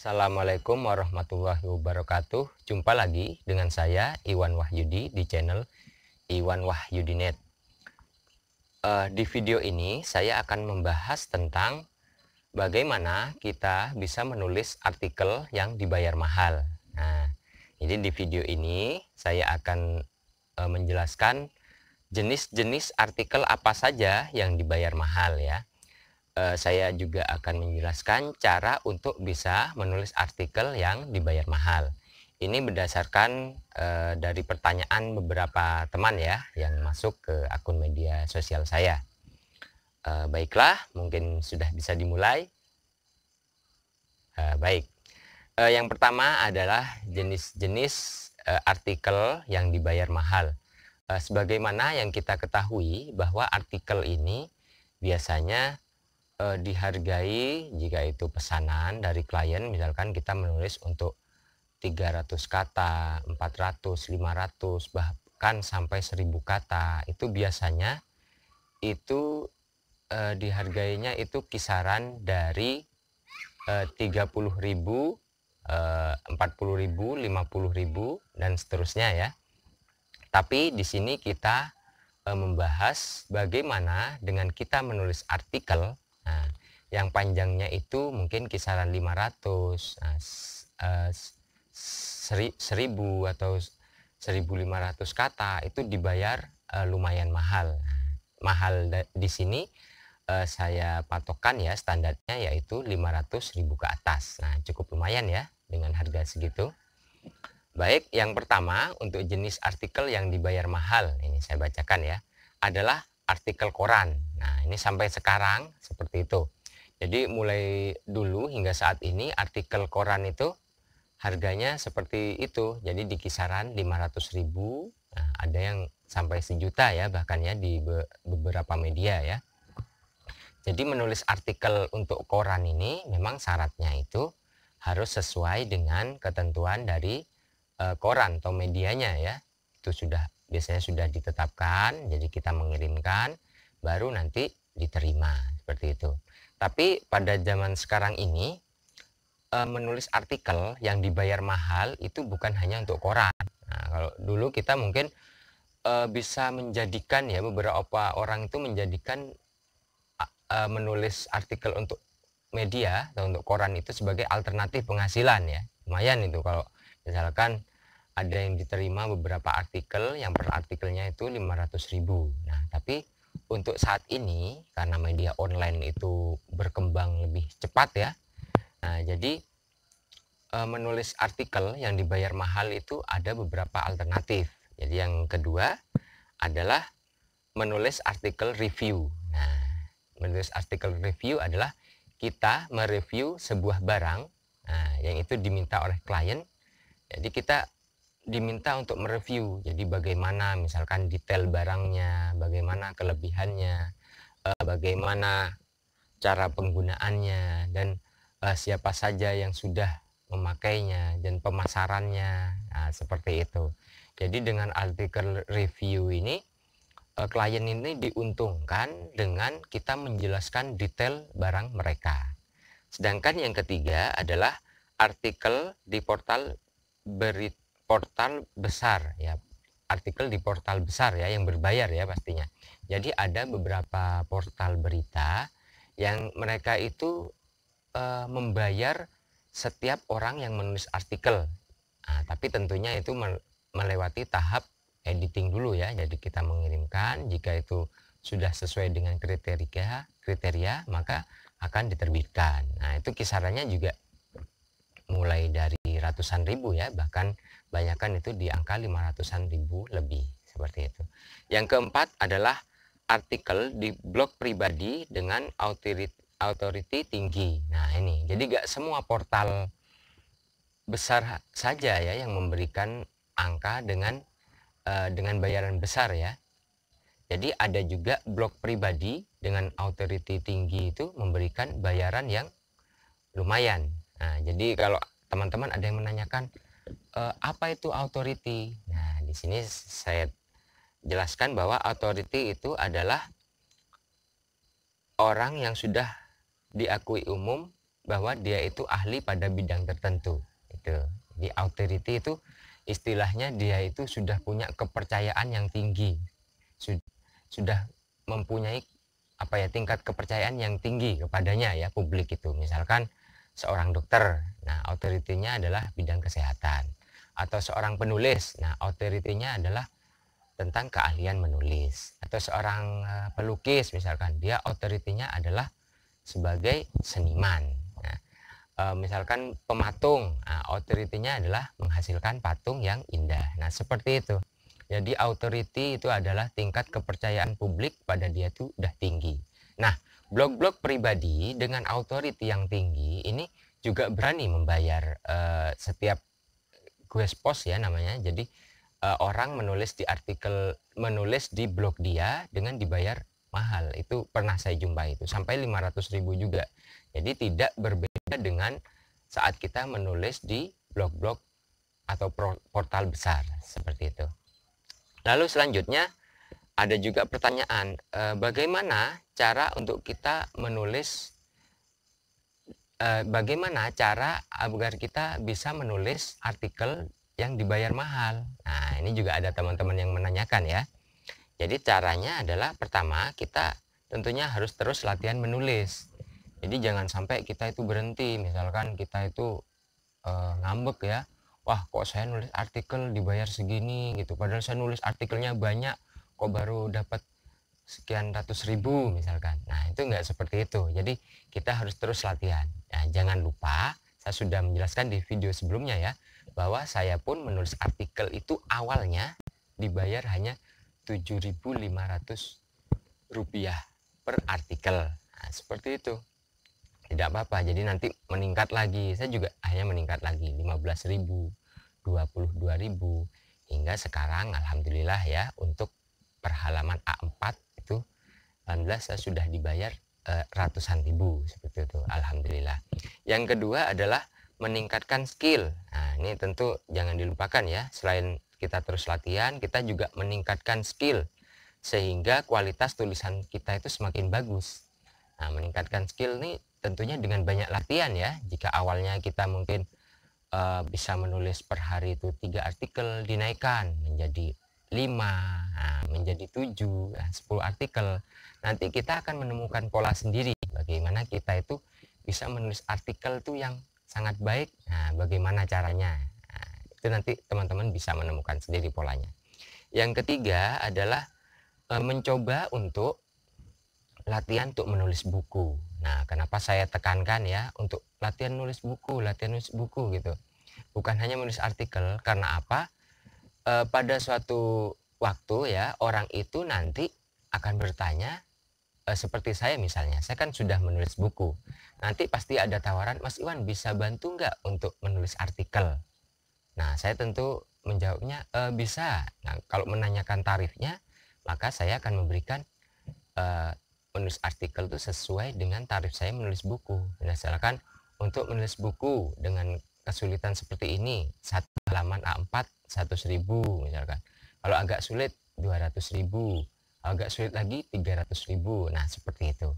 Assalamualaikum warahmatullahi wabarakatuh. Jumpa lagi dengan saya Iwan Wahyudi di channel Iwan Wahyudinet. Di video ini saya akan membahas tentang bagaimana kita bisa menulis artikel yang dibayar mahal. Nah, jadi di video ini saya akan menjelaskan jenis-jenis artikel apa saja yang dibayar mahal ya. Saya juga akan menjelaskan cara untuk bisa menulis artikel yang dibayar mahal. Ini berdasarkan dari pertanyaan beberapa teman ya yang masuk ke akun media sosial saya. Baiklah, mungkin sudah bisa dimulai. Baik, yang pertama adalah jenis-jenis artikel yang dibayar mahal. Sebagaimana yang kita ketahui bahwa artikel ini biasanya dihargai jika itu pesanan dari klien, misalkan kita menulis untuk 300 kata, 400, 500, bahkan sampai 1000 kata. Itu biasanya itu dihargainya itu kisaran dari 30.000, 40.000, 50.000 dan seterusnya ya. Tapi di sini kita membahas bagaimana dengan kita menulis artikel yang panjangnya itu mungkin kisaran 500, 1000 atau 1500 kata itu dibayar lumayan mahal. Mahal di sini saya patokkan ya standarnya yaitu 500.000 ke atas. Nah, cukup lumayan ya dengan harga segitu. Baik, yang pertama untuk jenis artikel yang dibayar mahal, ini saya bacakan ya, adalah artikel koran. Nah, ini sampai sekarang seperti itu. Jadi mulai dulu hingga saat ini artikel koran itu harganya seperti itu. Jadi di kisaran 500.000, nah, ada yang sampai 1 juta ya bahkan ya di beberapa media ya. Jadi menulis artikel untuk koran ini memang syaratnya itu harus sesuai dengan ketentuan dari koran atau medianya ya. Itu biasanya sudah ditetapkan, jadi kita mengirimkan baru nanti diterima seperti itu. Tapi pada zaman sekarang ini menulis artikel yang dibayar mahal itu bukan hanya untuk koran. Nah, kalau dulu kita mungkin bisa menjadikan ya, beberapa orang itu menjadikan menulis artikel untuk media atau untuk koran itu sebagai alternatif penghasilan ya. Lumayan itu kalau misalkan ada yang diterima beberapa artikel yang per artikelnya itu 500.000. Nah, tapi untuk saat ini karena media online itu berkembang lebih cepat ya. Nah, jadi menulis artikel yang dibayar mahal itu ada beberapa alternatif. Jadi yang kedua adalah menulis artikel review. Nah, menulis artikel review adalah kita mereview sebuah barang yang itu diminta oleh klien. Jadi kita diminta untuk mereview. Jadi bagaimana misalkan detail barangnya, bagaimana kelebihannya, bagaimana cara penggunaannya, dan siapa saja yang sudah memakainya dan pemasarannya. Nah, seperti itu. Jadi dengan artikel review ini klien ini diuntungkan dengan kita menjelaskan detail barang mereka. Sedangkan yang ketiga adalah artikel di portal besar ya, artikel di portal besar ya yang berbayar ya pastinya. Jadi ada beberapa portal berita yang mereka itu membayar setiap orang yang menulis artikel. Nah, tapi tentunya itu melewati tahap editing dulu ya. Jadi kita mengirimkan, jika itu sudah sesuai dengan kriteria maka akan diterbitkan. Nah, itu kisarannya juga mulai dari ratusan ribu ya, bahkan banyakkan itu di angka 500-an ribu lebih seperti itu. Yang keempat adalah artikel di blog pribadi dengan authority tinggi. Nah, ini jadi gak semua portal besar saja ya yang memberikan angka dengan bayaran besar ya. Jadi ada juga blog pribadi dengan authority tinggi itu memberikan bayaran yang lumayan. Nah, jadi kalau teman-teman ada yang menanyakan apa itu authority? Nah, di sini saya jelaskan bahwa authority itu adalah orang yang sudah diakui umum bahwa dia itu ahli pada bidang tertentu. Itu. Jadi authority itu istilahnya dia itu sudah punya kepercayaan yang tinggi. Sudah mempunyai tingkat kepercayaan yang tinggi kepadanya ya publik itu. Misalkan seorang dokter, nah authority-nya adalah bidang kesehatan. Atau seorang penulis, nah authority-nya adalah tentang keahlian menulis. Atau seorang pelukis misalkan, dia authority-nya adalah sebagai seniman. Nah, misalkan pematung, nah, authority-nya adalah menghasilkan patung yang indah. Nah seperti itu. Jadi authority itu adalah tingkat kepercayaan publik pada dia itu udah tinggi. Nah, blog-blog pribadi dengan authority yang tinggi ini juga berani membayar setiap guest post ya namanya. Jadi orang menulis di blog dia dengan dibayar mahal. Itu pernah saya jumpa itu sampai 500.000 juga. Jadi tidak berbeda dengan saat kita menulis di blog-blog atau portal besar seperti itu. Lalu selanjutnya ada juga pertanyaan, bagaimana cara untuk kita menulis, bagaimana cara agar kita bisa menulis artikel yang dibayar mahal. Nah ini juga ada teman-teman yang menanyakan ya. Jadi caranya adalah pertama kita tentunya harus terus latihan menulis. Jadi jangan sampai kita itu berhenti, misalkan kita itu ngambek ya, wah kok saya nulis artikel dibayar segini gitu, padahal saya nulis artikelnya banyak kok baru dapat sekian ratus ribu misalkan. Nah itu enggak seperti itu. Jadi kita harus terus latihan. Nah, jangan lupa saya sudah menjelaskan di video sebelumnya ya, bahwa saya pun menulis artikel itu awalnya dibayar hanya 7.500 rupiah per artikel. Nah, seperti itu. Tidak apa-apa, jadi nanti meningkat lagi. Saya juga akhirnya meningkat lagi 15.000, 22.000, hingga sekarang alhamdulillah ya untuk per halaman A4 itu alhamdulillah saya sudah dibayar ratusan ribu seperti itu, alhamdulillah. Yang kedua adalah meningkatkan skill. Nah ini tentu jangan dilupakan ya, selain kita terus latihan, kita juga meningkatkan skill sehingga kualitas tulisan kita itu semakin bagus. Nah meningkatkan skill nih tentunya dengan banyak latihan ya. Jika awalnya kita mungkin bisa menulis per hari itu 3 artikel, dinaikkan menjadi 5, nah, menjadi 7, nah, 10 artikel. Nanti kita akan menemukan pola sendiri bagaimana kita itu bisa menulis artikel itu yang sangat baik. Nah, bagaimana caranya? Nah, itu nanti teman-teman bisa menemukan sendiri polanya. Yang ketiga adalah mencoba untuk latihan untuk menulis buku. Nah, kenapa saya tekankan ya untuk latihan nulis buku gitu. Bukan hanya menulis artikel, karena apa? Pada suatu waktu ya, orang itu nanti akan bertanya, seperti saya misalnya, saya kan sudah menulis buku. Nanti pasti ada tawaran, Mas Iwan bisa bantu nggak untuk menulis artikel? Nah, saya tentu menjawabnya, bisa. Nah, kalau menanyakan tarifnya, maka saya akan memberikan menulis artikel itu sesuai dengan tarif saya menulis buku. Misalkan untuk menulis buku dengan kesulitan seperti ini, satu halaman A4 100.000 misalkan. Kalau agak sulit 200.000, agak sulit lagi 300.000. Nah seperti itu.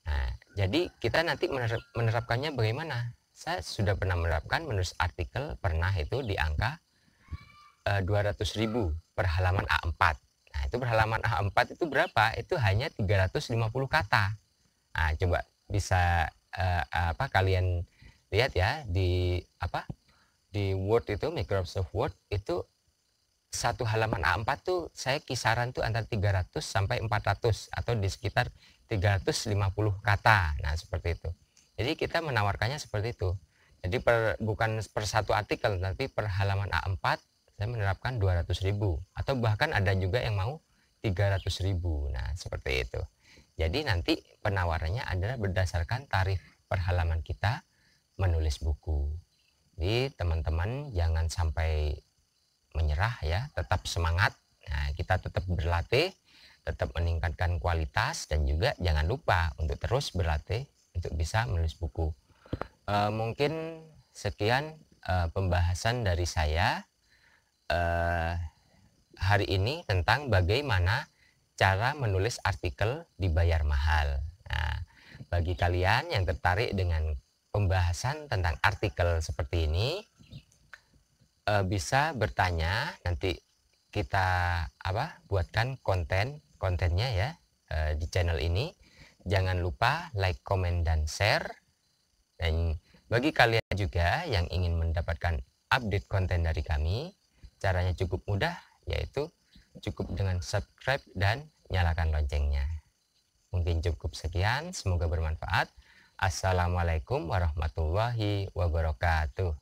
Nah jadi kita nanti menerapkannya bagaimana? Saya sudah pernah menerapkan menulis artikel, pernah itu di angka 200.000 per halaman A4. Nah, itu per halaman A4 itu berapa? Itu hanya 350 kata. Nah, coba bisa kalian lihat ya di di Word itu, Microsoft Word itu satu halaman A4 tuh saya kisaran tuh antara 300 sampai 400 atau di sekitar 350 kata. Nah, seperti itu. Jadi kita menawarkannya seperti itu. Jadi bukan per satu artikel, tapi per halaman A4 saya menerapkan 200.000 atau bahkan ada juga yang mau 300.000. Nah seperti itu. Jadi nanti penawarannya adalah berdasarkan tarif per halaman kita menulis buku. Jadi teman-teman jangan sampai menyerah ya, tetap semangat. Nah, kita tetap berlatih, tetap meningkatkan kualitas, dan juga jangan lupa untuk terus berlatih untuk bisa menulis buku. Mungkin sekian pembahasan dari saya hari ini tentang bagaimana cara menulis artikel dibayar mahal. Nah, bagi kalian yang tertarik dengan pembahasan tentang artikel seperti ini, bisa bertanya, nanti kita buatkan kontennya ya di channel ini. Jangan lupa like, comment, dan share. Dan bagi kalian juga yang ingin mendapatkan update konten dari kami, caranya cukup mudah, yaitu cukup dengan subscribe dan nyalakan loncengnya. Mungkin cukup sekian, semoga bermanfaat. Assalamualaikum warahmatullahi wabarakatuh.